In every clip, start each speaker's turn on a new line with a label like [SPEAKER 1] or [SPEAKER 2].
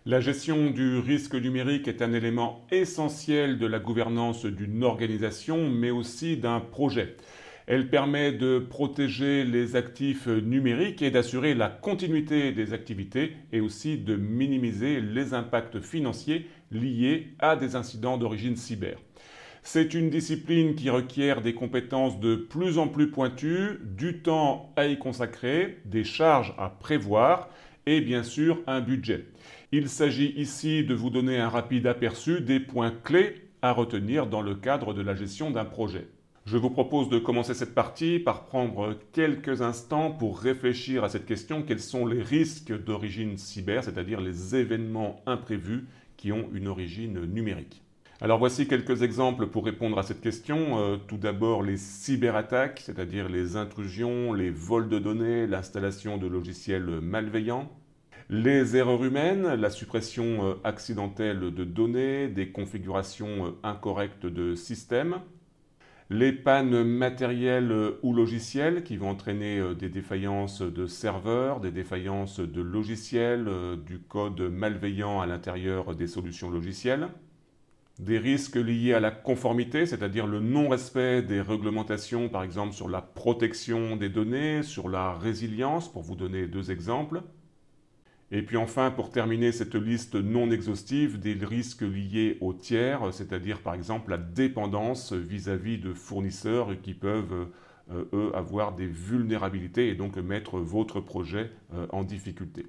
[SPEAKER 1] La gestion du risque numérique est un élément essentiel de la gouvernance d'une organisation, mais aussi d'un projet. Elle permet de protéger les actifs numériques et d'assurer la continuité des activités et aussi de minimiser les impacts financiers liés à des incidents d'origine cyber. C'est une discipline qui requiert des compétences de plus en plus pointues, du temps à y consacrer, des charges à prévoir et bien sûr un budget. Il s'agit ici de vous donner un rapide aperçu des points clés à retenir dans le cadre de la gestion d'un projet. Je vous propose de commencer cette partie par prendre quelques instants pour réfléchir à cette question: quels sont les risques d'origine cyber, c'est-à-dire les événements imprévus qui ont une origine numérique. Alors voici quelques exemples pour répondre à cette question. Tout d'abord les cyberattaques, c'est-à-dire les intrusions, les vols de données, l'installation de logiciels malveillants. Les erreurs humaines, la suppression accidentelle de données, des configurations incorrectes de systèmes. Les pannes matérielles ou logicielles qui vont entraîner des défaillances de serveurs, des défaillances de logiciels, du code malveillant à l'intérieur des solutions logicielles. Des risques liés à la conformité, c'est-à-dire le non-respect des réglementations, par exemple sur la protection des données, sur la résilience, pour vous donner deux exemples. Et puis enfin, pour terminer cette liste non exhaustive, des risques liés aux tiers, c'est-à-dire par exemple la dépendance vis-à-vis de fournisseurs qui peuvent, eux, avoir des vulnérabilités et donc mettre votre projet en difficulté.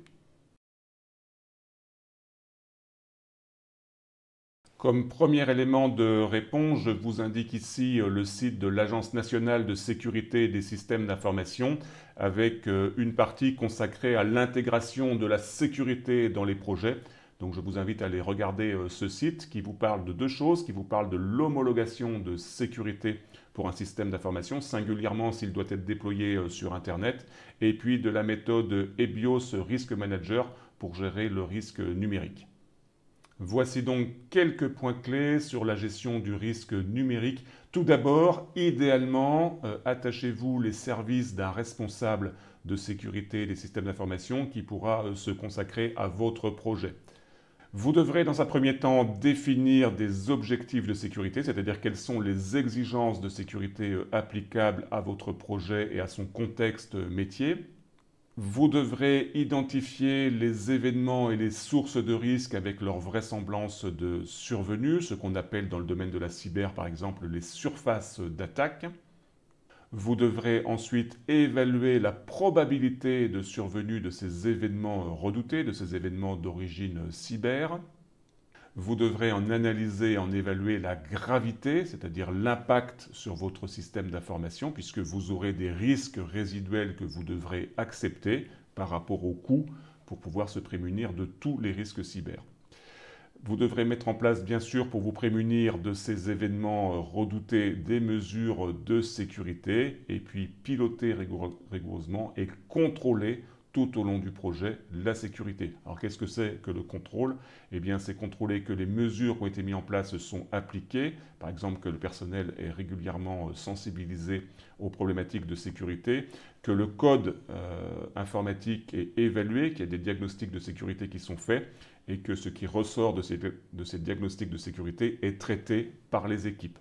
[SPEAKER 1] Comme premier élément de réponse, je vous indique ici le site de l'Agence nationale de sécurité des systèmes d'information avec une partie consacrée à l'intégration de la sécurité dans les projets. Donc je vous invite à aller regarder ce site qui vous parle de deux choses, qui vous parle de l'homologation de sécurité pour un système d'information, singulièrement s'il doit être déployé sur Internet, et puis de la méthode EBIOS Risk Manager pour gérer le risque numérique. Voici donc quelques points clés sur la gestion du risque numérique. Tout d'abord, idéalement, attachez-vous les services d'un responsable de sécurité des systèmes d'information qui pourra se consacrer à votre projet. Vous devrez dans un premier temps définir des objectifs de sécurité, c'est-à-dire quelles sont les exigences de sécurité applicables à votre projet et à son contexte métier. Vous devrez identifier les événements et les sources de risque avec leur vraisemblance de survenue, ce qu'on appelle dans le domaine de la cyber par exemple les surfaces d'attaque. Vous devrez ensuite évaluer la probabilité de survenue de ces événements redoutés, de ces événements d'origine cyber. Vous devrez en analyser, en évaluer la gravité, c'est-à-dire l'impact sur votre système d'information, puisque vous aurez des risques résiduels que vous devrez accepter par rapport aux coûts pour pouvoir se prémunir de tous les risques cyber. Vous devrez mettre en place, bien sûr, pour vous prémunir de ces événements redoutés, des mesures de sécurité, et puis piloter rigoureusement et contrôler tout au long du projet la sécurité. Alors qu'est-ce que c'est que le contrôle? Eh bien c'est contrôler que les mesures qui ont été mises en place sont appliquées, par exemple que le personnel est régulièrement sensibilisé aux problématiques de sécurité, que le code informatique est évalué, qu'il y a des diagnostics de sécurité qui sont faits et que ce qui ressort de ces diagnostics de sécurité est traité par les équipes.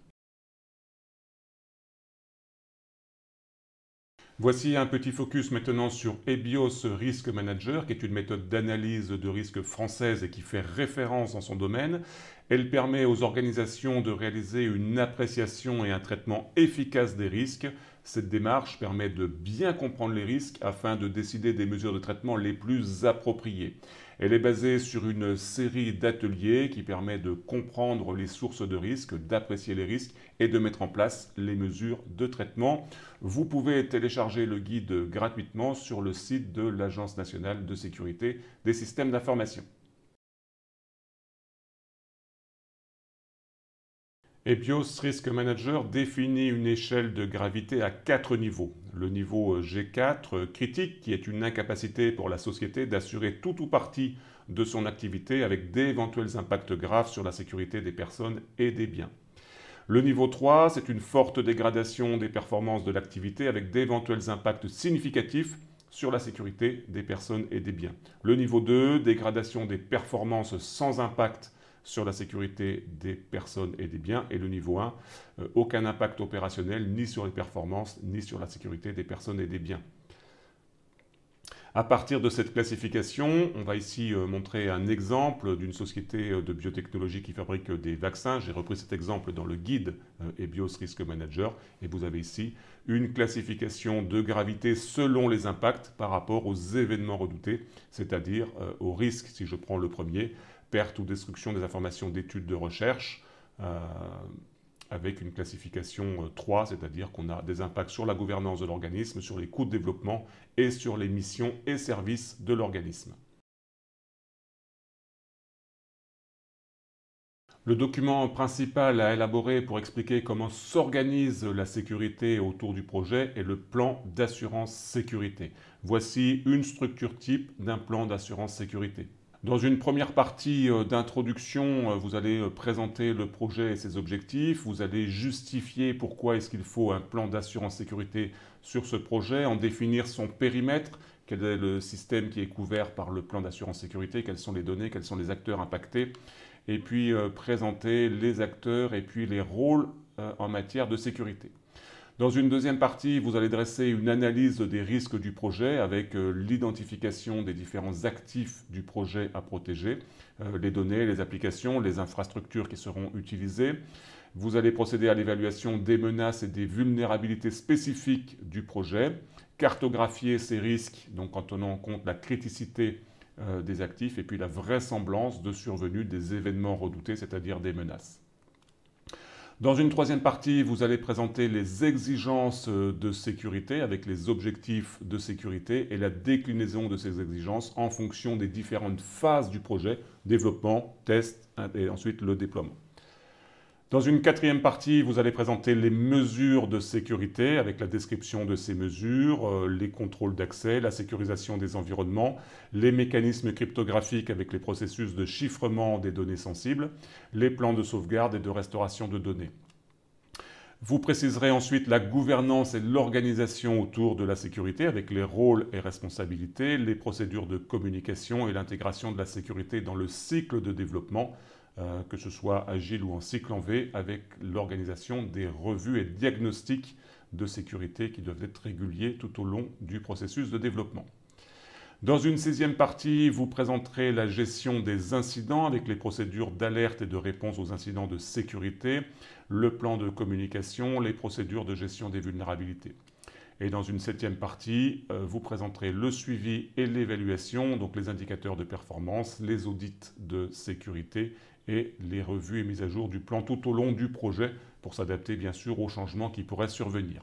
[SPEAKER 1] Voici un petit focus maintenant sur EBIOS Risk Manager, qui est une méthode d'analyse de risque française et qui fait référence dans son domaine. Elle permet aux organisations de réaliser une appréciation et un traitement efficace des risques. Cette démarche permet de bien comprendre les risques afin de décider des mesures de traitement les plus appropriées. Elle est basée sur une série d'ateliers qui permet de comprendre les sources de risques, d'apprécier les risques et de mettre en place les mesures de traitement. Vous pouvez télécharger le guide gratuitement sur le site de l'Agence nationale de sécurité des systèmes d'information. EBIOS Risk Manager définit une échelle de gravité à 4 niveaux. Le niveau G4, critique, qui est une incapacité pour la société d'assurer tout ou partie de son activité avec d'éventuels impacts graves sur la sécurité des personnes et des biens. Le niveau 3, c'est une forte dégradation des performances de l'activité avec d'éventuels impacts significatifs sur la sécurité des personnes et des biens. Le niveau 2, dégradation des performances sans impact sur la sécurité des personnes et des biens. Et le niveau 1, aucun impact opérationnel ni sur les performances ni sur la sécurité des personnes et des biens. À partir de cette classification, on va ici montrer un exemple d'une société de biotechnologie qui fabrique des vaccins. J'ai repris cet exemple dans le guide EBIOS Risk Manager. Et vous avez ici une classification de gravité selon les impacts par rapport aux événements redoutés, c'est-à-dire au risque, si je prends le premier, perte ou destruction des informations d'études de recherche, avec une classification 3, c'est-à-dire qu'on a des impacts sur la gouvernance de l'organisme, sur les coûts de développement et sur les missions et services de l'organisme. Le document principal à élaborer pour expliquer comment s'organise la sécurité autour du projet est le plan d'assurance sécurité. Voici une structure type d'un plan d'assurance sécurité. Dans une première partie d'introduction, vous allez présenter le projet et ses objectifs. Vous allez justifier pourquoi est-ce qu'il faut un plan d'assurance sécurité sur ce projet, en définir son périmètre, quel est le système qui est couvert par le plan d'assurance sécurité, quelles sont les données, quels sont les acteurs impactés, et puis présenter les acteurs et puis les rôles en matière de sécurité. Dans une deuxième partie, vous allez dresser une analyse des risques du projet avec l'identification des différents actifs du projet à protéger, les données, les applications, les infrastructures qui seront utilisées. Vous allez procéder à l'évaluation des menaces et des vulnérabilités spécifiques du projet, cartographier ces risques, donc en tenant en compte la criticité des actifs et puis la vraisemblance de survenue des événements redoutés, c'est-à-dire des menaces. Dans une troisième partie, vous allez présenter les exigences de sécurité avec les objectifs de sécurité et la déclinaison de ces exigences en fonction des différentes phases du projet, développement, test et ensuite le déploiement. Dans une quatrième partie, vous allez présenter les mesures de sécurité avec la description de ces mesures, les contrôles d'accès, la sécurisation des environnements, les mécanismes cryptographiques avec les processus de chiffrement des données sensibles, les plans de sauvegarde et de restauration de données. Vous préciserez ensuite la gouvernance et l'organisation autour de la sécurité avec les rôles et responsabilités, les procédures de communication et l'intégration de la sécurité dans le cycle de développement, que ce soit agile ou en cycle en V, avec l'organisation des revues et diagnostics de sécurité qui doivent être réguliers tout au long du processus de développement. Dans une sixième partie, vous présenterez la gestion des incidents avec les procédures d'alerte et de réponse aux incidents de sécurité, le plan de communication, les procédures de gestion des vulnérabilités. Et dans une septième partie, vous présenterez le suivi et l'évaluation, donc les indicateurs de performance, les audits de sécurité et les revues et mises à jour du plan tout au long du projet pour s'adapter bien sûr aux changements qui pourraient survenir.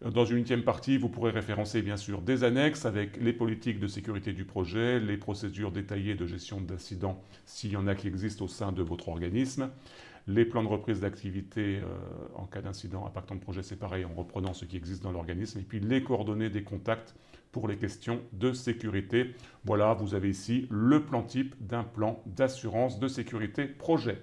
[SPEAKER 1] Dans une huitième partie, vous pourrez référencer bien sûr des annexes avec les politiques de sécurité du projet, les procédures détaillées de gestion d'incidents s'il y en a qui existent au sein de votre organisme, les plans de reprise d'activité en cas d'incident impactant le projet, c'est pareil en reprenant ce qui existe dans l'organisme, et puis les coordonnées des contacts pour les questions de sécurité. Voilà, vous avez ici le plan type d'un plan d'assurance de sécurité projet.